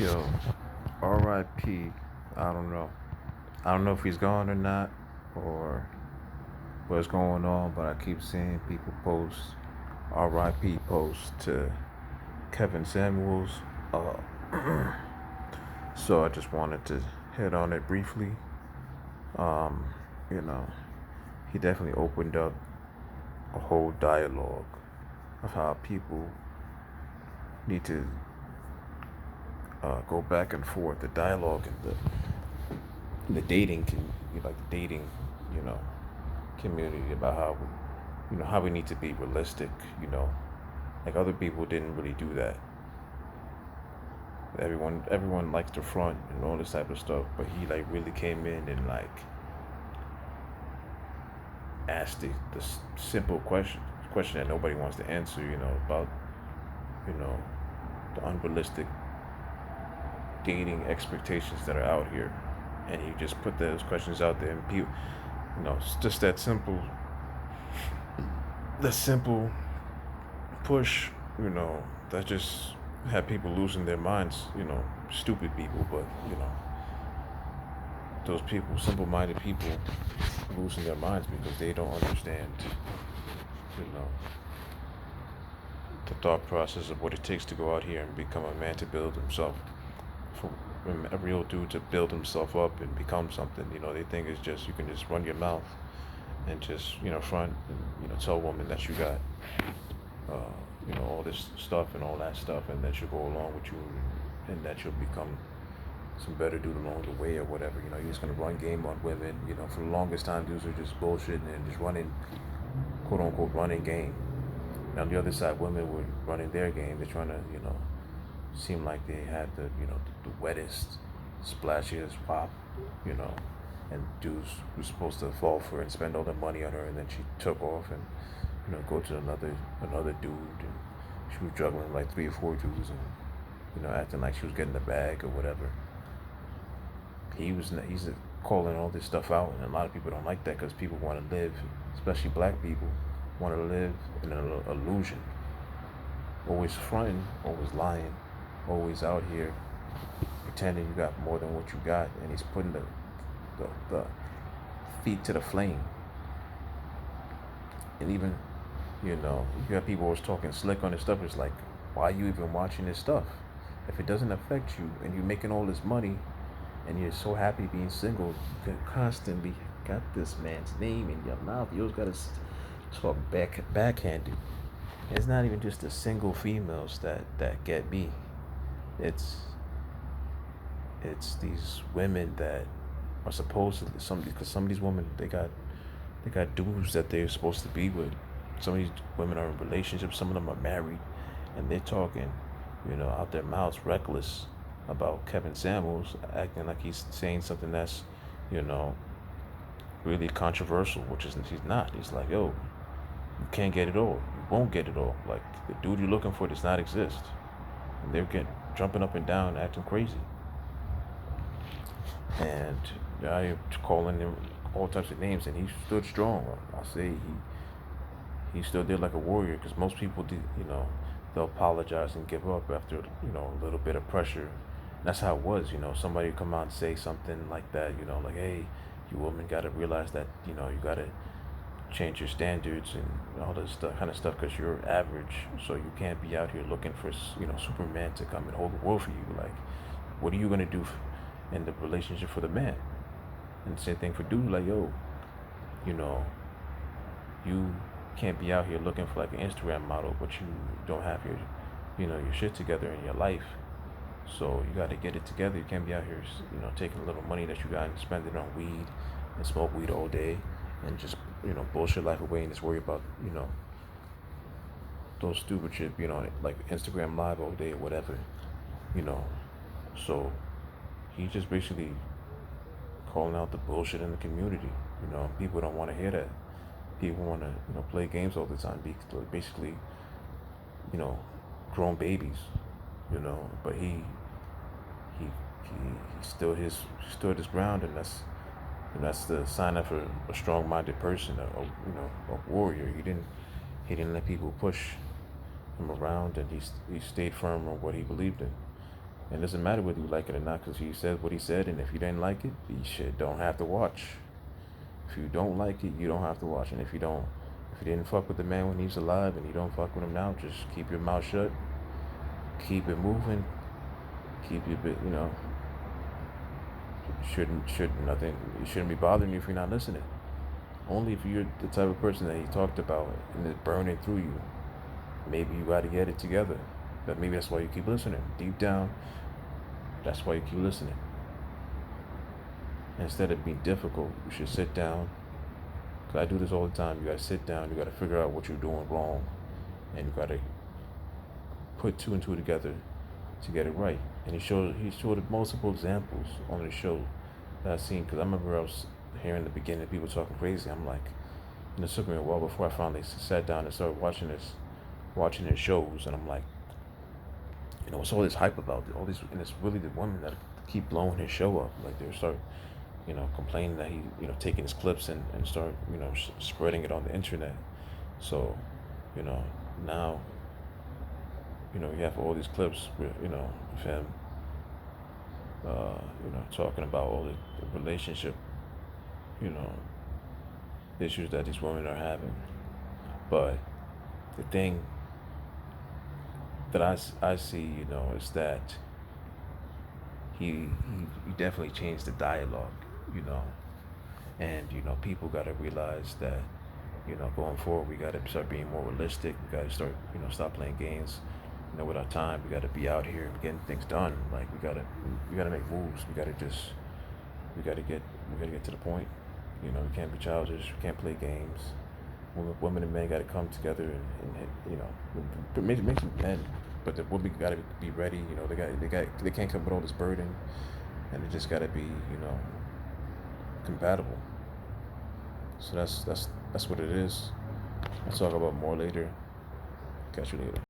Yo, R.I.P. I don't know. I don't know if he's gone or not, or what's going on, but I keep seeing people post R.I.P. posts to Kevin Samuels. Uh, so I just wanted to hit on it briefly. Um, you know, he definitely opened up a whole dialogue of how people need to go back and forth. The dialogue and the dating can, like the dating, you know, community about how how we need to be realistic. Like other people didn't really do that. Everyone likes to front and all this type of stuff, but he like really came in and like asked the simple question that nobody wants to answer. About you know the unrealistic dating expectations that are out here, and he just put those questions out there, and people, it's just that simple push, that just had people losing their minds, stupid people, but, those people, simple minded people, losing their minds because they don't understand, you know, the thought process of what it takes to go out here and become a man to build himself. For a real dude to build himself up and become something, they think it's just you can just run your mouth and just, front and, tell women that you got all this stuff and all that stuff, and that should go along with you, and that you'll become some better dude along the way or whatever. You're just gonna run game on women. For the longest time, dudes are just bullshitting and just running, quote unquote, running game. And on the other side, women were running their game. They're trying to, seem like they had the wettest, splashiest pop, you know, and dudes were supposed to fall for it and spend all the money on her, and then she took off and go to another dude, and she was juggling like three or four dudes, and acting like she was getting the bag or whatever. He's calling all this stuff out, and a lot of people don't like that because people want to live, especially black people, want to live in an illusion, always fronting, always lying, always out here pretending you got more than what you got, and he's putting the feet to the flame. And even, you have people always talking slick on this stuff. It's like, why are you even watching this stuff? If it doesn't affect you and you're making all this money and you're so happy being single, you can constantly got this man's name in your mouth. You always gotta talk backhanded. It's not even just the single females that get me. It's it's these women that are supposedly because some of these women they got dudes that they're supposed to be with. Some of these women are in relationships. Some of them are married, and they're talking, out their mouths, reckless about Kevin Samuels, acting like he's saying something that's, you know, really controversial, which is he's not. He's like, yo, you can't get it all. You won't get it all. Like the dude you're looking for does not exist, and they're getting jumping up and down, acting crazy, and I calling him all types of names, and he stood strong. I say he stood there like a warrior, because most people do, they'll apologize and give up after a little bit of pressure. And that's how it was. Somebody come out and say something like that. Like, hey, you women got to realize that you got to change your standards and all this stuff, kind of stuff, because you're average, so you can't be out here looking for Superman to come and hold the world for you. Like, what are you gonna do in the relationship for the man? And same thing for dude. Like, yo, you know, you can't be out here looking for like an Instagram model, but you don't have your shit together in your life. So you got to get it together. You can't be out here, taking a little money that you got and spend it on weed and smoke weed all day and just, bullshit life away and just worry about, those stupid shit, like Instagram live all day or whatever, you know. So he just basically calling out the bullshit in the community. People don't want to hear that. People want to, play games all the time. Be basically, you know, grown babies. But he stood his ground, and that's the sign of a strong-minded person, a warrior. He didn't let people push him around, and he stayed firm on what he believed in. And it doesn't matter whether you like it or not, because he said what he said, and if you didn't like it, you shit don't have to watch. If you don't like it, you don't have to watch. And if you didn't fuck with the man when he's alive, and you don't fuck with him now, just keep your mouth shut, keep it moving, keep your bit, shouldn't nothing, it shouldn't be bothering you if you're not listening. Only if you're the type of person that he talked about and it's burning through you. Maybe you got to get it together. But maybe that's why you keep listening. Deep down, that's why you keep listening. Instead of being difficult, you should sit down. Because I do this all the time. You got to sit down. You got to figure out what you're doing wrong. And you got to put two and two together to get it right. And he showed multiple examples on the show that I've seen. Because I remember I was hearing in the beginning people talking crazy. I'm like, it took me a while before I finally sat down and started watching his shows. And I'm like, what's all this hype about? All these, and it's really the women that keep blowing his show up. Like they start, complaining that he, taking his clips and start, spreading it on the internet. So, you know, now, you have all these clips with, of him, talking about all the relationship, you know, issues that these women are having. But the thing that I see, is that he definitely changed the dialogue, you know, and people got to realize that, going forward we got to start being more realistic. We got to start, stop playing games, with our time. We got to be out here getting things done. Like we gotta make moves. We gotta get to the point. We can't be childish. We can't play games. Women and men got to come together and make some men. But the women got to be ready. They can't come with all this burden, and they just got to be compatible. So that's what it is. I'll talk about more later. Catch you later.